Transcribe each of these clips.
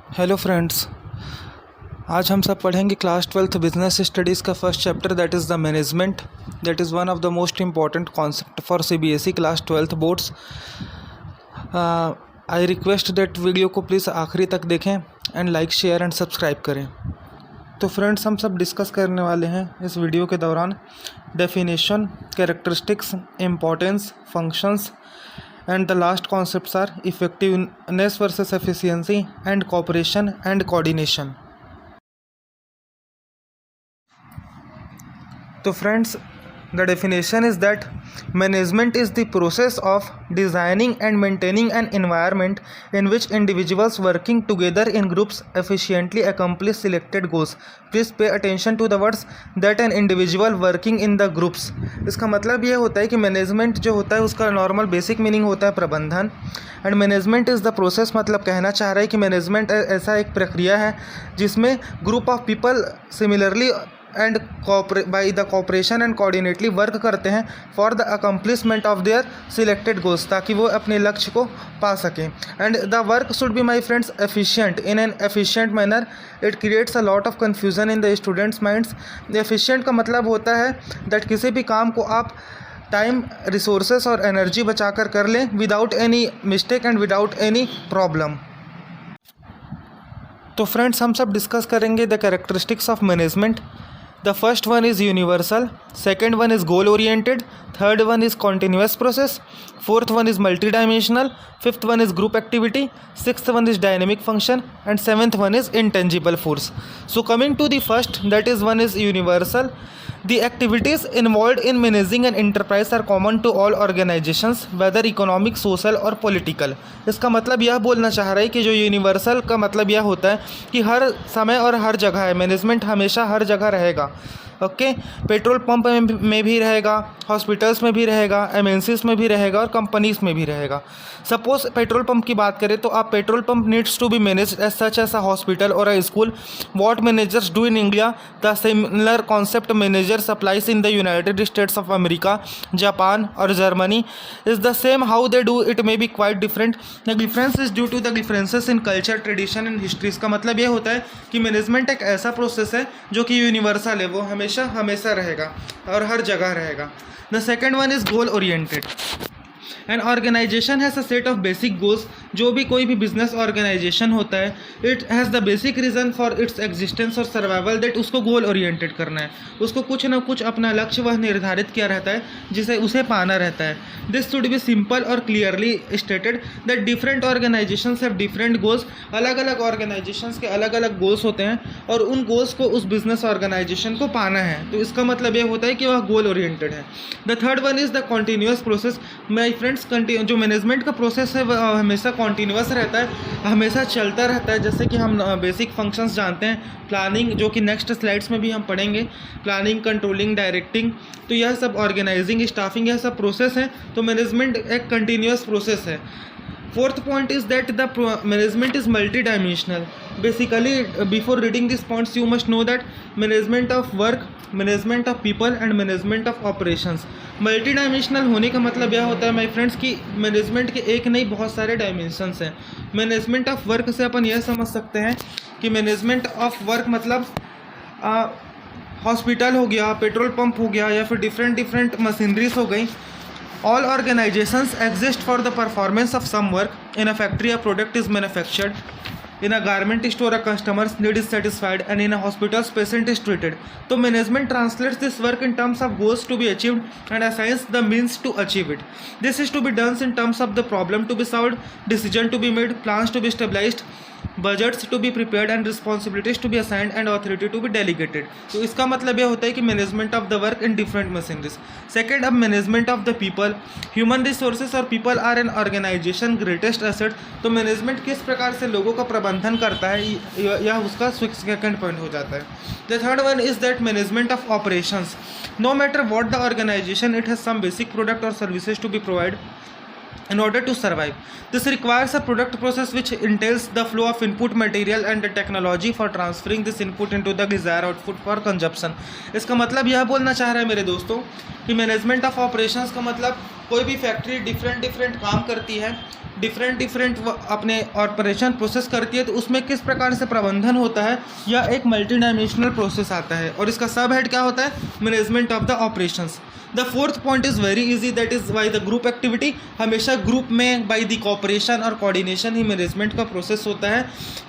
Hello friends, आज हम सब पढ़ेंगे क्लास 12th बिजनेस स्टडीज़ का first chapter that is the management. That is one of the most important concept for CBSE class 12th boards. I request that video को please आखिरी तक देखें and like share and subscribe करें। तो friends, हम सब discuss करने वाले हैं इस वीडियो के दौरान definition, characteristics, importance, functions and the last concepts are effectiveness versus efficiency and cooperation and coordination. तो friends, the definition is that management is the process of designing and maintaining an environment in which individuals working together in groups efficiently accomplish selected goals. Please pay attention to the words that an individual working in the groups. इसका मतलब ये होता है कि management जो होता है उसका नॉर्मल बेसिक मीनिंग होता है प्रबंधन, and management is the process, मतलब कहना चाह रहा है कि मैनेजमेंट ऐसा एक प्रक्रिया है जिसमें group of people similarly and by the cooperation and coordinately work करते हैं for the accomplishment of their selected goals, ताकि वो अपने लक्ष्य को पा सकें। And the work should be my friends efficient in an efficient manner. It creates a lot of confusion in the students minds. Efficient का मतलब होता है दैट किसी भी काम को आप टाइम, रिसोर्सेस और एनर्जी बचाकर कर लें without any mistake and without any problem. तो फ्रेंड्स, हम सब डिस्कस करेंगे the characteristics of management. The first one is universal, second one is goal oriented, third one is continuous process, fourth one is multidimensional, fifth one is group activity, sixth one is dynamic function, and seventh one is intangible force. So coming to the first, that is one is universal. The activities involved in managing an enterprise are common to all organizations, whether economic, social और political. इसका मतलब यह बोलना चाह रहा है कि जो यूनिवर्सल का मतलब यह होता है कि हर समय और हर जगह है, मैनेजमेंट हमेशा हर जगह रहेगा। ओके, पेट्रोल पंप में भी रहेगा, हॉस्पिटल्स में भी रहेगा, MNCs में भी रहेगा और कंपनीज में भी रहेगा। सपोज पेट्रोल पंप की बात करें तो आप petrol pump needs to be managed as such as a hospital और a school. What managers do in India, the similar concept managers applies in the United States of America, Japan और Germany is the same. How they do it may be quite different. The difference is due to the differences in culture, tradition and history. इसका मतलब ये होता है कि management एक ऐसा process है जो कि यूनिवर्सल है, वो हमेशा रहेगा और हर जगह रहेगा। The second one is goal oriented. An organization has a set of basic goals. जो भी कोई भी बिजनेस ऑर्गेनाइजेशन होता है, it has the basic reason for its existence और सर्वाइवल, दैट उसको गोल ओरिएंटेड करना है, उसको कुछ ना कुछ अपना लक्ष्य वह निर्धारित किया रहता है जिसे उसे पाना रहता है। दिस शुड बी सिंपल और clearly stated that different organisations have different goals. अलग अलग ऑर्गेनाइजेशंस के अलग अलग गोल्स होते हैं और उन गोल्स को उस बिजनेस ऑर्गेनाइजेशन को पाना है, तो इसका मतलब ये होता है कि वह गोल ओरिएंटेड है। The third one is the continuous process. My friends, जो मैनेजमेंट का प्रोसेस है वह हमेशा कॉन्टीन्यूअस रहता है, हमेशा चलता रहता है। जैसे कि हम बेसिक फंक्शंस जानते हैं, प्लानिंग, जो कि नेक्स्ट स्लाइड्स में भी हम पढ़ेंगे, प्लानिंग, कंट्रोलिंग, डायरेक्टिंग, तो यह सब ऑर्गेनाइजिंग, स्टाफिंग, यह सब प्रोसेस है। तो मैनेजमेंट एक कंटिन्यूअस प्रोसेस है। Fourth point is that the management is multi-dimensional. Basically, before reading these points, you must know that management of work, management of people and management of operations. Multi-dimensional होने का मतलब यह होता है my friends कि management के एक नहीं बहुत सारे डायमेंशंस हैं। मैनेजमेंट ऑफ वर्क से अपन यह समझ सकते हैं कि मैनेजमेंट ऑफ वर्क मतलब हॉस्पिटल हो गया, पेट्रोल पंप हो गया, या फिर डिफरेंट मशीनरीज हो गई। All organizations exist for the performance of some work. In a factory, a product is manufactured. In a garment store, a customer's need is satisfied, and in a hospital, patient is treated. So management translates this work in terms of goals to be achieved and assigns the means to achieve it. This is to be done in terms of the problem to be solved, decision to be made, plans to be stabilized, budgets to be prepared and responsibilities to be assigned and authority to be delegated. तो इसका मतलब यह होता है कि management of the work in different machineries. Second, अब management of the people. Human resources और people are an organisation greatest asset. तो मैनेजमेंट किस प्रकार से लोगों का प्रबंधन करता है, यह उसका सेकेंड पॉइंट हो जाता है। The third one is that management of operations. No matter what the organisation, it has some basic product और services to be provide in order to survive. This requires a product process which entails the flow of input material and the technology for transferring this input into the desired output for consumption. इसका मतलब यह बोलना चाह रहा है मेरे दोस्तों कि मैनेजमेंट ऑफ ऑपरेशंस का मतलब कोई भी फैक्ट्री डिफरेंट काम करती है डिफरेंट अपने ऑपरेशन प्रोसेस करती है, तो उसमें किस प्रकार से प्रबंधन होता है, यह एक मल्टी डायमेंशनल प्रोसेस आता है और इसका सब हेड क्या होता है, management of the operations. The fourth point is very easy, that is by the group activity. हमेशा ग्रुप में बाई द कोऑपरेशन और कोऑर्डिनेशन ही मैनेजमेंट का प्रोसेस होता है।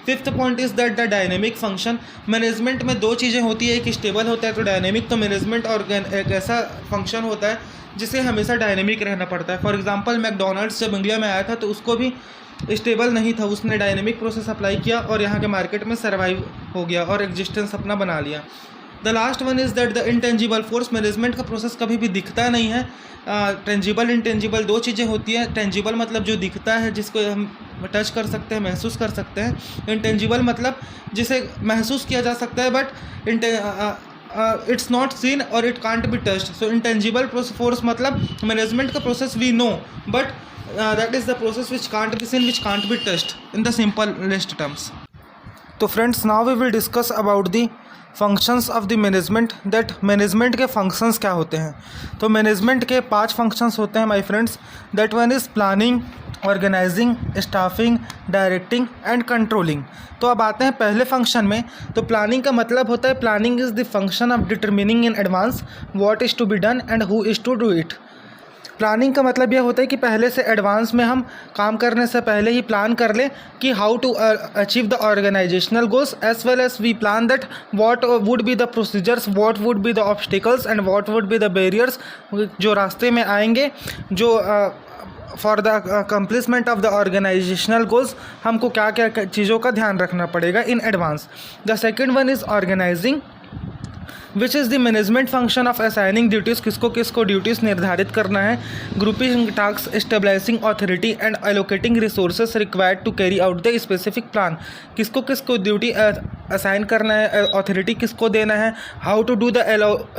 Fifth point is that the dynamic function. Management में दो चीज़ें होती है, एक स्टेबल होता है तो डायनेमिक, तो मैनेजमेंट और एक ऐसा फंक्शन होता है जिसे हमेशा डायनेमिक रहना पड़ता है। फॉर एग्जांपल मैकडोनल्ड्स जब इंडिया में आया था तो उसको भी स्टेबल नहीं था, उसने डायनेमिक प्रोसेस अप्लाई किया और यहाँ के मार्केट में सर्वाइव हो गया और एग्जिस्टेंस अपना बना लिया। The last one is that the intangible force. Management का प्रोसेस कभी भी दिखता नहीं है। टेंजिबल इंटेंजिबल दो चीज़ें होती हैं। टेंजिबल मतलब जो दिखता है, जिसको हम टच कर सकते हैं, महसूस कर सकते हैं। इंटेंजिबल मतलब जिसे महसूस किया जा सकता है बट इट्स नॉट सीन और it can't be touched. So intangible force मतलब मैनेजमेंट का process we know but that is the process which can't be seen, which can't be touched in the simplest terms. तो friends, now we will discuss about the functions of the management, that management के functions क्या होते हैं। तो management के 5 functions होते हैं my friends. That one is planning, organizing, staffing, directing and controlling. तो अब आते हैं पहले फंक्शन में। तो प्लानिंग का मतलब होता है, planning is the function of determining in advance what is to be done and who is to do it. Planning का मतलब यह होता है कि पहले से एडवांस में हम काम करने से पहले ही प्लान कर लें कि how to achieve the organizational goals, as well as we plan that what would be the procedures, what would be the obstacles and what would be the barriers जो रास्ते में आएंगे, जो for the accomplishment of the organizational goals हमको क्या क्या चीज़ों का ध्यान रखना पड़ेगा in advance. The second one is organizing, which is the management function of assigning duties. किसको ड्यूटीज़ निर्धारित करना है, grouping task, stabilizing authority and allocating resources required to carry out the specific plan. किसको ड्यूटी असाइन करना है, authority किसको देना है, how to do the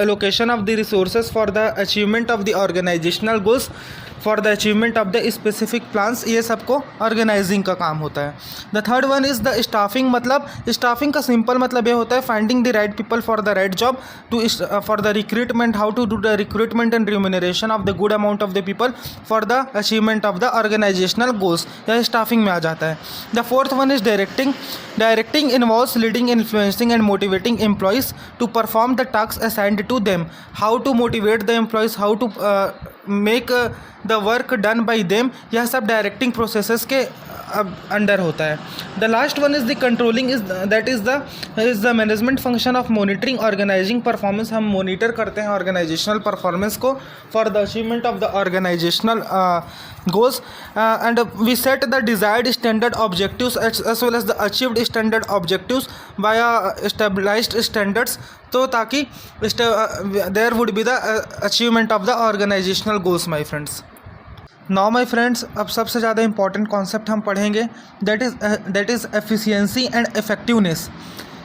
allocation of the resources for the achievement of the organizational goals, for the achievement of the specific plans, ये सबको organizing का काम होता है। The third one is the staffing. मतलब स्टाफिंग का सिंपल मतलब ये होता है finding the right people for the right job, to for the recruitment, how to do the recruitment and remuneration of the good amount of the people for the achievement of the organizational goals, यह staffing में आ जाता है। The fourth one is directing. Directing involves leading, influencing and motivating employees to perform the task assigned to them, how to motivate the employees, how to make the work done by them, यह सब directing processes के under होता है। The last one is the controlling, is that is the management function of monitoring organizing performance. हम monitor करते हैं organizational performance को for the achievement of the organizational goals and we set the desired standard objectives as well as the achieved standard objectives via established standards, तो ताकि there would be the achievement of the organizational goals my friends. Now my friends, अब सबसे ज़्यादा important concept हम पढ़ेंगे, that is efficiency and effectiveness.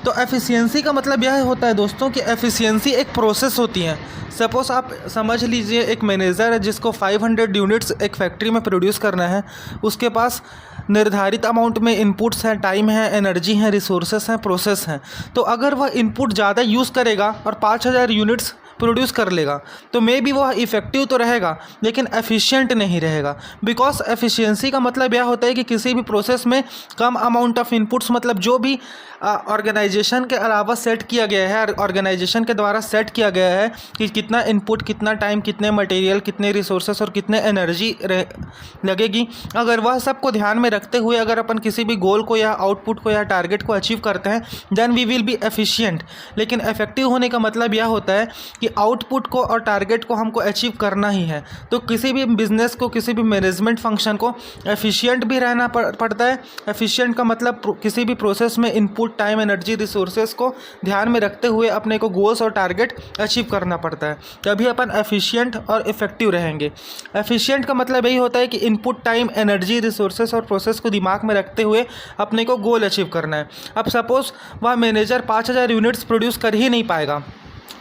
तो efficiency का मतलब यह होता है दोस्तों कि एफिशिएंसी एक प्रोसेस होती है। सपोज़ आप समझ लीजिए एक मैनेजर है जिसको 500 यूनिट्स एक फैक्ट्री में प्रोड्यूस करना है, उसके पास निर्धारित अमाउंट में इनपुट्स हैं, टाइम है, एनर्जी है, रिसोर्सेस हैं, प्रोसेस हैं। तो अगर वह इनपुट ज़्यादा यूज़ करेगा और 5000 यूनिट्स प्रोड्यूस कर लेगा तो मे बी वह इफ़ेक्टिव तो रहेगा लेकिन एफिशिएंट नहीं रहेगा। बिकॉज एफिशिएंसी का मतलब यह होता है कि किसी भी प्रोसेस में कम अमाउंट ऑफ इनपुट्स, मतलब जो भी ऑर्गेनाइजेशन के अलावा सेट किया गया है, ऑर्गेनाइजेशन के द्वारा सेट किया गया है कि कितना इनपुट, कितना टाइम, कितने मटेरियल, कितने रिसोर्सेस और कितने एनर्जी लगेगी, अगर वह सबको ध्यान में रखते हुए अगर अपन किसी भी गोल को या आउटपुट को या टारगेट को अचीव करते हैं then we will be efficient. लेकिन इफेक्टिव होने का मतलब यह होता है कि आउटपुट को और टारगेट को हमको अचीव करना ही है। तो किसी भी बिजनेस को, किसी भी मैनेजमेंट फंक्शन को एफिशिएंट भी रहना पड़ता है। एफिशिएंट का मतलब किसी भी प्रोसेस में इनपुट, टाइम, एनर्जी, रिसोर्सेज को ध्यान में रखते हुए अपने को गोल्स और टारगेट अचीव करना पड़ता है, तभी अपन एफिशिएंट और इफेक्टिव रहेंगे। एफिशिएंट का मतलब यही होता है कि इनपुट, टाइम, एनर्जी, रिसोर्सेज और प्रोसेस को दिमाग में रखते हुए अपने को गोल अचीव करना है। अब सपोज वह मैनेजर 5000 यूनिट्स प्रोड्यूस कर ही नहीं पाएगा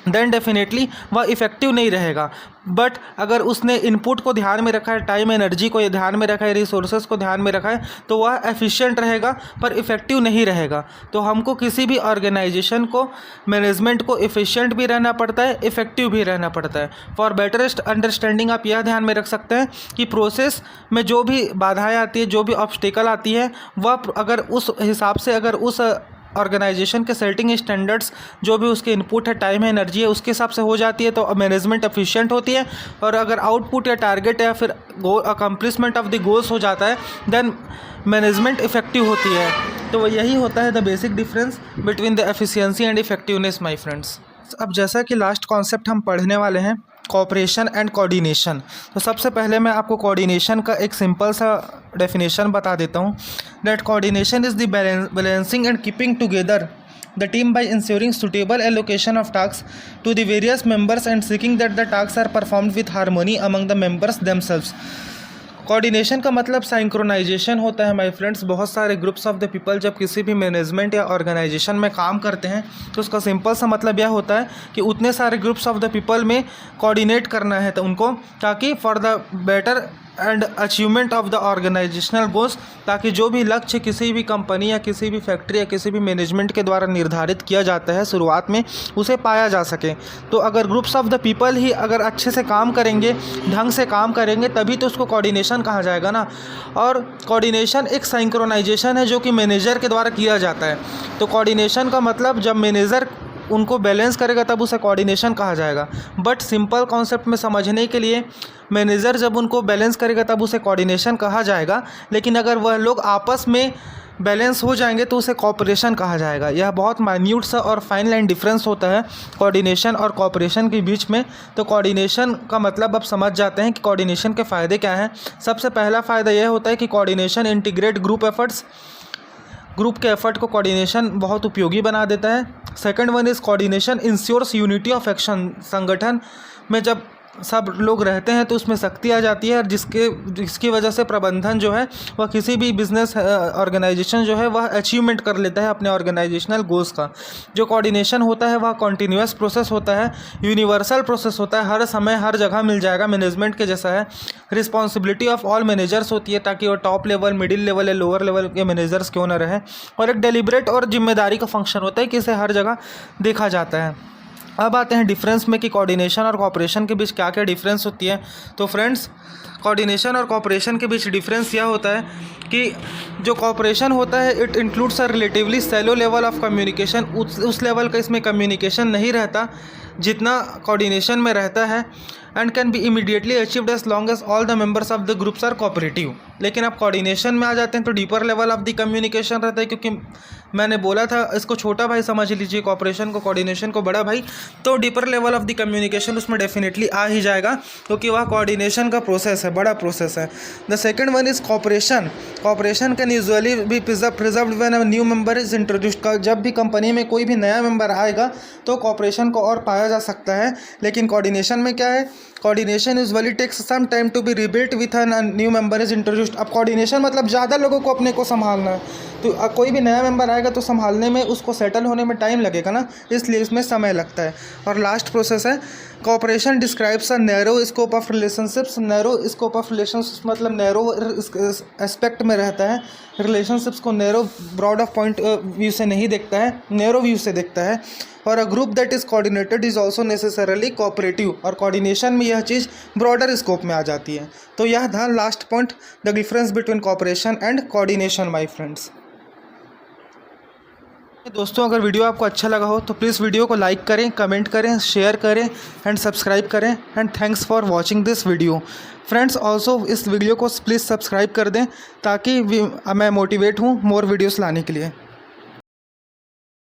देन डेफिनेटली वह इफ़ेक्टिव नहीं रहेगा। बट अगर उसने इनपुट को ध्यान में रखा है, टाइम एनर्जी को ध्यान में रखा है, रिसोर्सेज को ध्यान में रखा है, तो वह एफिशिएंट रहेगा पर इफ़ेक्टिव नहीं रहेगा। तो हमको किसी भी ऑर्गेनाइजेशन को, मैनेजमेंट को एफिशिएंट भी रहना पड़ता है, इफ़ेक्टिव भी रहना पड़ता है। फॉर बेटरेस्ट अंडरस्टैंडिंग आप यह ध्यान में रख सकते हैं कि प्रोसेस में जो भी बाधाएँ आती है, जो भी ऑब्स्टिकल आती है, वह अगर उस हिसाब से, अगर उस ऑर्गेनाइजेशन के सेटिंग स्टैंडर्ड्स, जो भी उसके इनपुट है, टाइम है, एनर्जी है, उसके हिसाब से हो जाती है तो मैनेजमेंट एफिशिएंट होती है। और अगर आउटपुट या टारगेट या फिर अकम्प्लिशमेंट ऑफ द गोल्स हो जाता है, देन मैनेजमेंट इफेक्टिव होती है। तो यही होता है the basic difference between the efficiency and effectiveness my friends. अब जैसा कि लास्ट कॉन्सेप्ट हम पढ़ने वाले हैं, कोऑपरेशन एंड कोऑर्डिनेशन। तो सबसे पहले मैं आपको कोऑर्डिनेशन का एक सिंपल सा डेफिनेशन बता देता हूँ। That coordination is the balancing and keeping together the team by ensuring suitable allocation of tasks to the various members and seeking that the tasks are performed with harmony among the members themselves। Coordination का मतलब synchronisation होता है my friends. बहुत सारे groups of the people जब किसी भी management या ऑर्गेनाइजेशन में काम करते हैं तो उसका सिंपल सा मतलब यह होता है कि उतने सारे ग्रुप्स ऑफ द पीपल में कोऑर्डिनेट करना है तो उनको, ताकि for the better and achievement of the organizational goals, ताकि जो भी लक्ष्य किसी भी कंपनी या किसी भी फैक्ट्री या किसी भी मैनेजमेंट के द्वारा निर्धारित किया जाता है शुरुआत में, उसे पाया जा सके। तो अगर ग्रुप्स ऑफ द पीपल ही अगर अच्छे से काम करेंगे, ढंग से काम करेंगे, तभी तो उसको कोऑर्डिनेशन कहा जाएगा ना। और कोऑर्डिनेशन एक सिंक्रोनाइजेशन है जो कि मैनेजर के द्वारा किया जाता है। तो कोऑर्डिनेशन का मतलब जब मैनेजर उनको बैलेंस करेगा तब उसे कोऑर्डिनेशन कहा जाएगा। बट सिंपल कॉन्सेप्ट में समझने के लिए, मैनेजर जब उनको बैलेंस करेगा तब उसे कोऑर्डिनेशन कहा जाएगा, लेकिन अगर वह लोग आपस में बैलेंस हो जाएंगे तो उसे कोऑपरेशन कहा जाएगा। यह बहुत माइन्यूट सा और फाइन लाइन डिफरेंस होता है कोऑर्डिनेशन और कोऑपरेशन के बीच में। तो कोऑर्डिनेशन का मतलब अब समझ जाते हैं कि कोऑर्डिनेशन के फ़ायदे क्या हैं। सबसे पहला फ़ायदा यह होता है कि coordination integrate group efforts, group के एफर्ट को कोऑर्डिनेशन बहुत उपयोगी बना देता है। Second one is coordination ensures unity of action. संगठन में जब सब लोग रहते हैं तो उसमें शक्ति आ जाती है, और जिसकी वजह से प्रबंधन जो है वह किसी भी बिजनेस ऑर्गेनाइजेशन जो है वह अचीवमेंट कर लेता है अपने ऑर्गेनाइजेशनल गोल्स का। जो कोऑर्डिनेशन होता है वह कॉन्टीन्यूअस प्रोसेस होता है, यूनिवर्सल प्रोसेस होता है, हर समय हर जगह मिल जाएगा, मैनेजमेंट के जैसा है। रिस्पॉन्सिबिलिटी ऑफ ऑल मैनेजर्स होती है, ताकि वो टॉप लेवल, मिडिल लेवल या लोअर लेवल के मैनेजर्स क्यों न रहे। और एक डेलिब्रेट और जिम्मेदारी का फंक्शन होता है कि इसे हर जगह देखा जाता है। अब आते हैं डिफरेंस में कि कोऑर्डिनेशन और कोऑपरेशन के बीच क्या क्या डिफरेंस होती है। तो फ्रेंड्स, कोऑर्डिनेशन और कोऑपरेशन के बीच डिफरेंस यह होता है कि जो कोऑपरेशन होता है it includes a relatively shallow level of communication. उस लेवल का इसमें कम्युनिकेशन नहीं रहता जितना कोऑर्डिनेशन में रहता है, and can be immediately achieved as long as all the members of the groups are cooperative. लेकिन आप कोऑर्डिनेशन में आ जाते हैं तो deeper level of the communication रहता है, क्योंकि मैंने बोला था इसको छोटा भाई समझ लीजिए, कोऑपरेशन को, कोऑर्डिनेशन को बड़ा भाई। तो deeper level of the communication उसमें डेफिनेटली आ ही जाएगा, क्योंकि वह कोऑर्डिनेशन का प्रोसेस है, बड़ा प्रोसेस है। The second one is cooperation. Cooperation can usually be preserved when a new member is introduced. जब भी कंपनी में कोई भी नया मेंबर आएगा तो कोऑपरेशन को और पाया जा सकता है। लेकिन कोऑर्डिनेशन में क्या है, coordination usually takes some time to be rebuilt with a new member is introduced. अब कोऑर्डिनेशन मतलब ज़्यादा लोगों को अपने को संभालना है, तो कोई भी नया मेंबर आएगा तो संभालने में, उसको सेटल होने में टाइम लगेगा ना, इसलिए इसमें समय लगता है। और लास्ट प्रोसेस है cooperation describes a narrow scope of relationships. Narrow scope of relationships मतलब नैरो एस्पेक्ट में रहता है, रिलेशनशिप्स को narrow broad of point view से नहीं देखता है, नैरो व्यू से देखता है। और a group that is coordinated is also necessarily cooperative. और कोऑर्डिनेशन में यह चीज़ ब्रॉडर स्कोप में आ जाती है। तो यह था last point, the difference between cooperation and coordination my friends. दोस्तों, अगर वीडियो आपको अच्छा लगा हो तो प्लीज़ वीडियो को लाइक करें, कमेंट करें, शेयर करें एंड सब्सक्राइब करें। And thanks for watching this video friends. Also इस वीडियो को प्लीज़ सब्सक्राइब कर दें ताकि मैं मोटिवेट हूँ मोर वीडियोस लाने के लिए।